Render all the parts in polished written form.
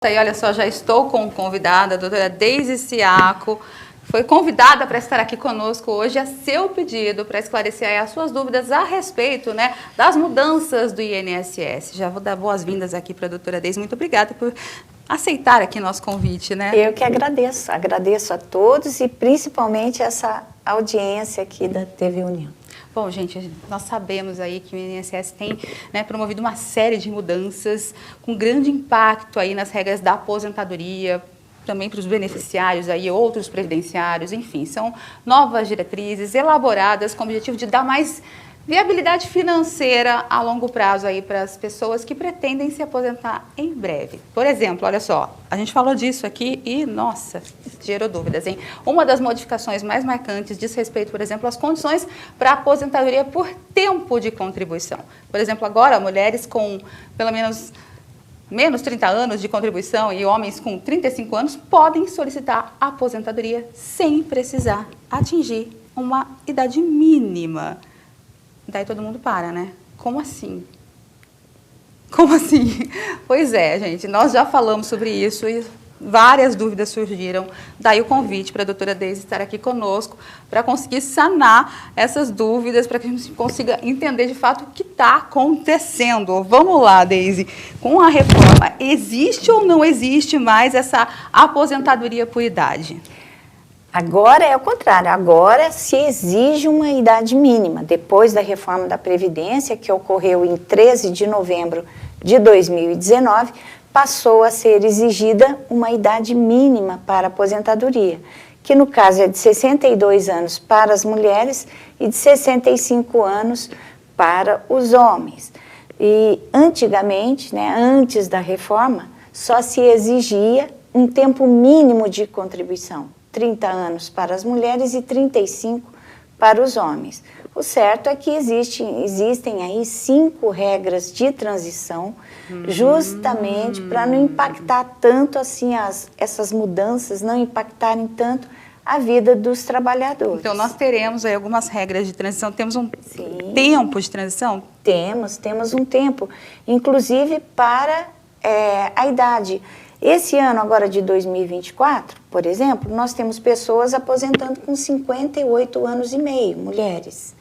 E olha só, já estou com convidada, a doutora Deise Ciacco, foi convidada para estar aqui conosco hoje a seu pedido, para esclarecer aí as suas dúvidas a respeito, né, das mudanças do INSS. Já vou dar boas-vindas aqui para a doutora Deise, muito obrigada por aceitar aqui nosso convite, né? Eu que agradeço a todos e principalmente essa audiência aqui da TV União. Bom, gente, nós sabemos aí que o INSS tem, né, promovido uma série de mudanças com grande impacto aí nas regras da aposentadoria, também para os beneficiários aí, outros previdenciários, enfim, são novas diretrizes elaboradas com o objetivo de dar mais viabilidade financeira a longo prazo aí para as pessoas que pretendem se aposentar em breve. Por exemplo, olha só, a gente falou disso aqui e, nossa, gerou dúvidas, hein? Uma das modificações mais marcantes diz respeito, por exemplo, às condições para aposentadoria por tempo de contribuição. Por exemplo, agora, mulheres com pelo menos 30 anos de contribuição e homens com 35 anos podem solicitar aposentadoria sem precisar atingir uma idade mínima. Daí todo mundo para, né? Como assim? Como assim? Pois é, gente, nós já falamos sobre isso e várias dúvidas surgiram. Daí o convite para a doutora Deise estar aqui conosco para conseguir sanar essas dúvidas, para que a gente consiga entender de fato o que está acontecendo. Vamos lá, Deise. Com a reforma, existe ou não existe mais essa aposentadoria por idade? Agora é o contrário, agora se exige uma idade mínima. Depois da reforma da Previdência, que ocorreu em 13 de novembro de 2019, passou a ser exigida uma idade mínima para aposentadoria, que no caso é de 62 anos para as mulheres e de 65 anos para os homens. E antigamente, né, antes da reforma, só se exigia um tempo mínimo de contribuição. 30 anos para as mulheres e 35 para os homens. O certo é que existem aí 5 regras de transição, justamente para não impactar tanto assim, essas mudanças não impactarem tanto a vida dos trabalhadores. Então, nós teremos aí algumas regras de transição, temos um tempo de transição? Temos um tempo, inclusive para a idade. Esse ano agora de 2024, por exemplo, nós temos pessoas aposentando com 58 anos e meio, mulheres,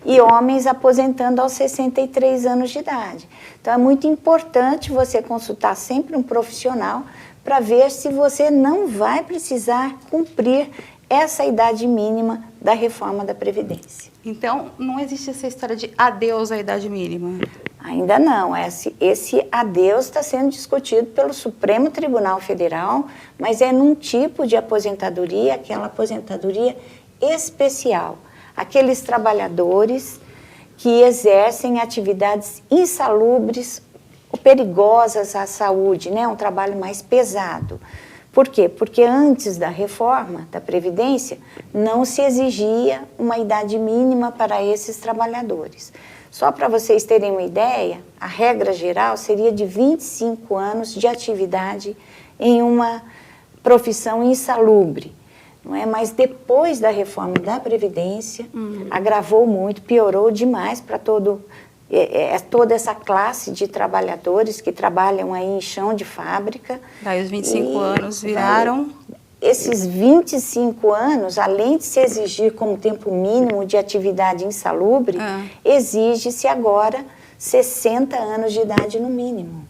e homens aposentando aos 63 anos de idade. Então é muito importante você consultar sempre um profissional para ver se você não vai precisar cumprir essa idade mínima da reforma da Previdência. Então, não existe essa história de adeus à idade mínima? Ainda não. Esse adeus está sendo discutido pelo Supremo Tribunal Federal, mas é num tipo de aposentadoria, aquela aposentadoria especial. Aqueles trabalhadores que exercem atividades insalubres ou perigosas à saúde, né? Um trabalho mais pesado. Por quê? Porque antes da reforma da Previdência, não se exigia uma idade mínima para esses trabalhadores. Só para vocês terem uma ideia, a regra geral seria de 25 anos de atividade em uma profissão insalubre. Não é? Mas depois da reforma da Previdência, agravou muito, piorou demais para toda essa classe de trabalhadores que trabalham aí em chão de fábrica. Daí os 25 anos viraram... Esses 25 anos, além de se exigir como tempo mínimo de atividade insalubre, exige-se agora 60 anos de idade no mínimo.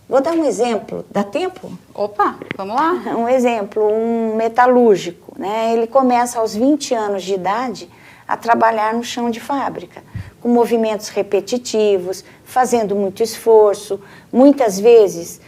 Vou dar um exemplo, dá tempo? Opa, vamos lá. Um exemplo, um metalúrgico, né? Ele começa aos 20 anos de idade a trabalhar no chão de fábrica, com movimentos repetitivos, fazendo muito esforço, muitas vezes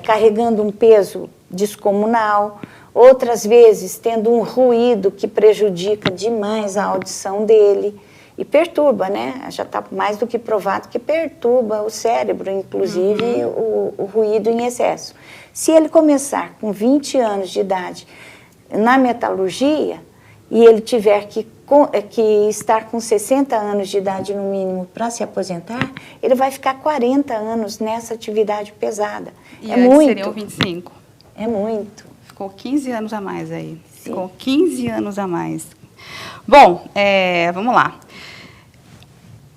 carregando um peso descomunal, outras vezes tendo um ruído que prejudica demais a audição dele e perturba, né? Já está mais do que provado que perturba o cérebro, inclusive o ruído em excesso. Se ele começar com 20 anos de idade na metalurgia e ele tiver que estar com 60 anos de idade no mínimo para se aposentar, ele vai ficar 40 anos nessa atividade pesada. E é muito. Seriam 25. É muito. Ficou 15 anos a mais aí. Sim. Ficou 15 anos a mais. Bom, vamos lá.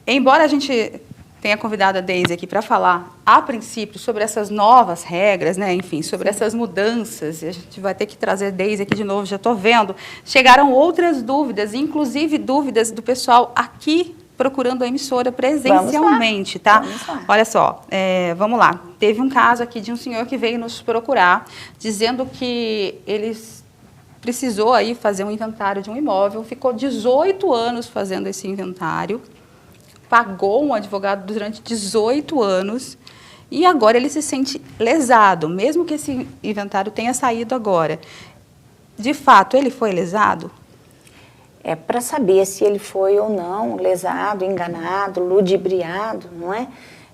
Embora a gente tenha convidado a Deise aqui para falar, a princípio, sobre essas novas regras, né? Enfim, sobre essas mudanças. E a gente vai ter que trazer a Deise aqui de novo, já estou vendo. Chegaram outras dúvidas, inclusive dúvidas do pessoal aqui procurando a emissora presencialmente, tá? Vamos lá. Olha só, vamos lá. Teve um caso aqui de um senhor que veio nos procurar, dizendo que eles precisou aí fazer um inventário de um imóvel, ficou 18 anos fazendo esse inventário, pagou um advogado durante 18 anos e agora ele se sente lesado, mesmo que esse inventário tenha saído agora. De fato, ele foi lesado? Para saber se ele foi ou não lesado, enganado, ludibriado, não é?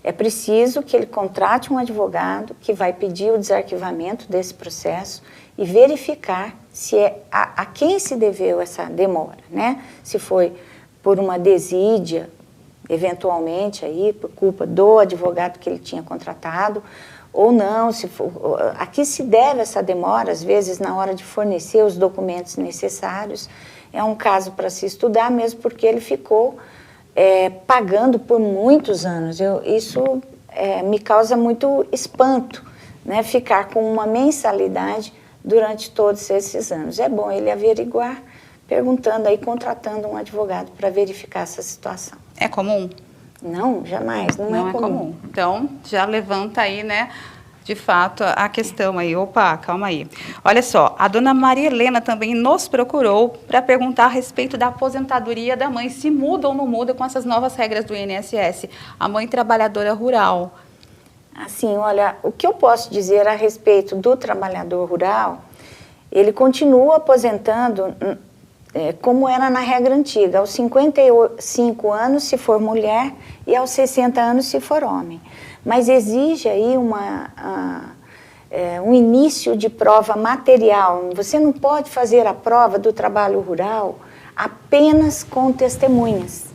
É preciso que ele contrate um advogado que vai pedir o desarquivamento desse processo e verificar se a quem se deveu essa demora, né? Se foi por uma desídia, eventualmente aí por culpa do advogado que ele tinha contratado, ou não, se for, a que se deve essa demora, às vezes na hora de fornecer os documentos necessários. É um caso para se estudar mesmo porque ele ficou pagando por muitos anos. Isso me causa muito espanto, né? Ficar com uma mensalidade durante todos esses anos. É bom ele averiguar, perguntando aí, contratando um advogado para verificar essa situação. É comum? Não, jamais, não é comum. Então, já levanta aí, né, de fato, a questão aí. Opa, calma aí. Olha só, a dona Maria Helena também nos procurou para perguntar a respeito da aposentadoria da mãe, se muda ou não muda com essas novas regras do INSS, a mãe trabalhadora rural. Assim, olha, o que eu posso dizer a respeito do trabalhador rural, ele continua aposentando como era na regra antiga, aos 55 anos se for mulher e aos 60 anos se for homem. Mas exige aí um início de prova material. Você não pode fazer a prova do trabalho rural apenas com testemunhas.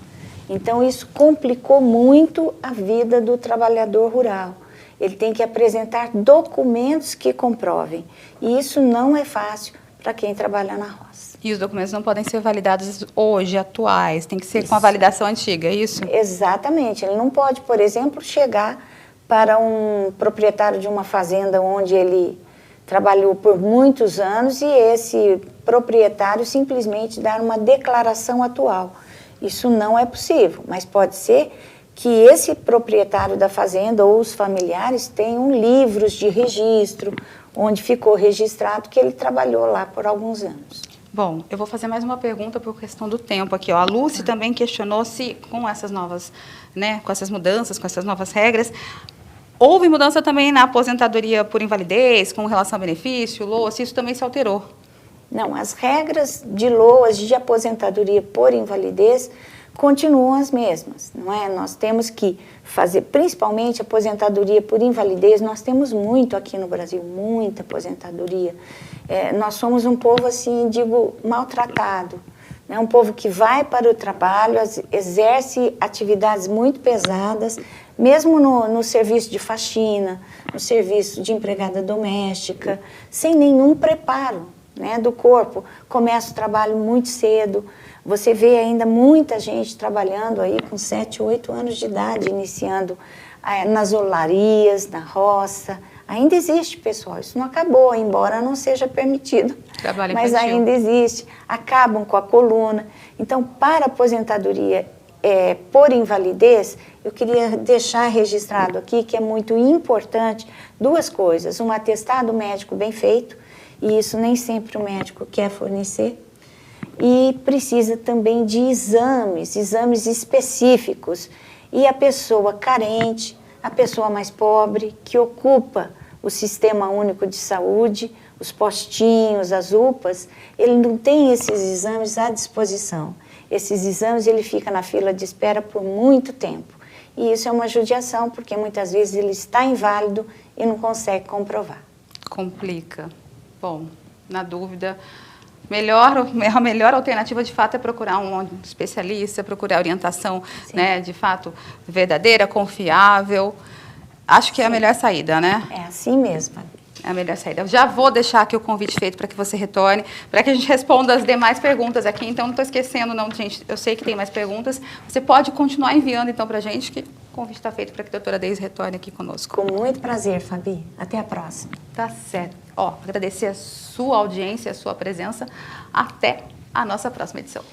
Então, isso complicou muito a vida do trabalhador rural. Ele tem que apresentar documentos que comprovem. E isso não é fácil para quem trabalha na roça. E os documentos não podem ser validados hoje, atuais, tem que ser com a validação antiga, é isso? Exatamente. Ele não pode, por exemplo, chegar para um proprietário de uma fazenda onde ele trabalhou por muitos anos e esse proprietário simplesmente dar uma declaração atual. Isso não é possível, mas pode ser que esse proprietário da fazenda ou os familiares tenham livros de registro, onde ficou registrado que ele trabalhou lá por alguns anos. Bom, eu vou fazer mais uma pergunta por questão do tempo aqui. Ó. A Lúcia também questionou se com essas novas, né, com essas mudanças, com essas novas regras, houve mudança também na aposentadoria por invalidez, com relação a benefício, LOA, se isso também se alterou? Não, as regras de LOAs de aposentadoria por invalidez continuam as mesmas, não é? Nós temos que fazer, principalmente aposentadoria por invalidez, nós temos muito aqui no Brasil, muita aposentadoria. Nós somos um povo, assim, digo, maltratado, né? Um povo que vai para o trabalho, exerce atividades muito pesadas, mesmo no serviço de faxina, no serviço de empregada doméstica, sem nenhum preparo, né, do corpo. Começa o trabalho muito cedo. Você vê ainda muita gente trabalhando aí com 7, 8 anos de idade, iniciando nas olarias, na roça. Ainda existe, pessoal, isso não acabou, embora não seja permitido. Trabalho mas infantil. Ainda existe. Acabam com a coluna. Então, para a aposentadoria por invalidez, eu queria deixar registrado aqui que é muito importante duas coisas. Um atestado médico bem feito, e isso nem sempre o médico quer fornecer. E precisa também de exames específicos. E a pessoa carente, a pessoa mais pobre, que ocupa o Sistema Único de Saúde, os postinhos, as UPAs, ele não tem esses exames à disposição. Esses exames ele fica na fila de espera por muito tempo. E isso é uma judiação, porque muitas vezes ele está inválido e não consegue comprovar. Complica. Bom, na dúvida, a melhor alternativa, de fato, é procurar um especialista, procurar orientação, né, de fato, verdadeira, confiável. Acho que é a melhor saída, né? É assim mesmo. É a melhor saída. Eu já vou deixar aqui o convite feito para que você retorne, para que a gente responda as demais perguntas aqui. Então, não estou esquecendo, não, gente. Eu sei que tem mais perguntas. Você pode continuar enviando, então, para a gente, que convite está feito para que a doutora Deise retorne aqui conosco. Com muito prazer, Fabi. Até a próxima. Tá certo. Ó, agradecer a sua audiência, a sua presença. Até a nossa próxima edição.